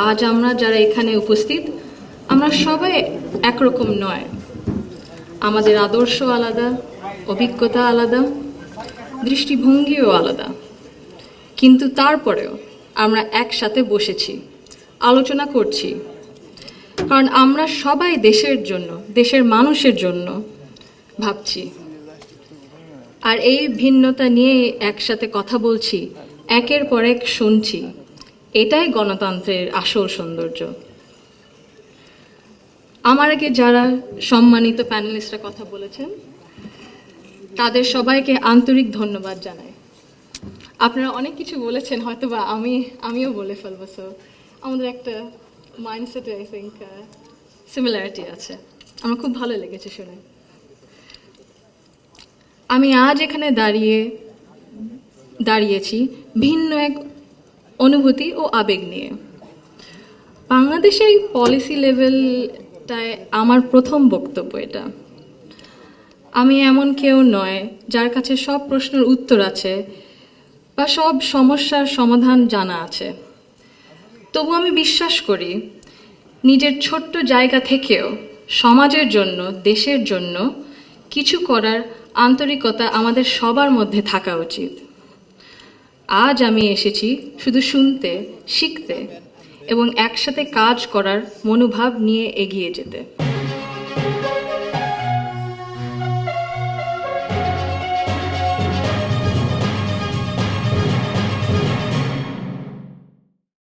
আজ আমরা যারা এখানে উপস্থিত, আমরা সবাই একরকম নয়। আমাদের আদর্শ আলাদা, অভিজ্ঞতা আলাদা, দৃষ্টিভঙ্গিও আলাদা। কিন্তু তারপরেও আমরা একসাথে বসেছি, আলোচনা করছি, কারণ আমরা সবাই দেশের জন্য, দেশের মানুষের জন্য ভাবছি। আর এই ভিন্নতা নিয়ে একসাথে কথা বলছি, একের পর এক শুনছি। এটাই গণতন্ত্রের আসল সৌন্দর্য। আমার আগে যারা সম্মানিত প্যানেলিস্টরা কথা বলেছেন, তাদের সবাইকে আন্তরিক ধন্যবাদ জানাই। আপনারা অনেক কিছু বলেছেন, হয়তো বা আমিও বলে ফেলবো। সো আমাদের একটা মাইন্ডসেটে আই থিঙ্ক সিমিলারিটি আছে। আমার খুব ভালো লেগেছে শুনে। আমি আজ এখানে দাঁড়িয়েছি ভিন্ন এক অনুভূতি ও আবেগ নিয়ে। বাংলাদেশের এই পলিসি লেভেলটায় আমার প্রথম বক্তব্য এটা। আমি এমন কেউ নয় যার কাছে সব প্রশ্নের উত্তর আছে বা সব সমস্যার সমাধান জানা আছে। তবু আমি বিশ্বাস করি, নিজের ছোট্ট জায়গা থেকেও সমাজের জন্য, দেশের জন্য কিছু করার আন্তরিকতা আমাদের সবার মধ্যে থাকা উচিত। আজ আমি এসেছি শুধু শুনতে, শিখতে এবং একসাথে কাজ করার মনোভাব নিয়ে এগিয়ে যেতে।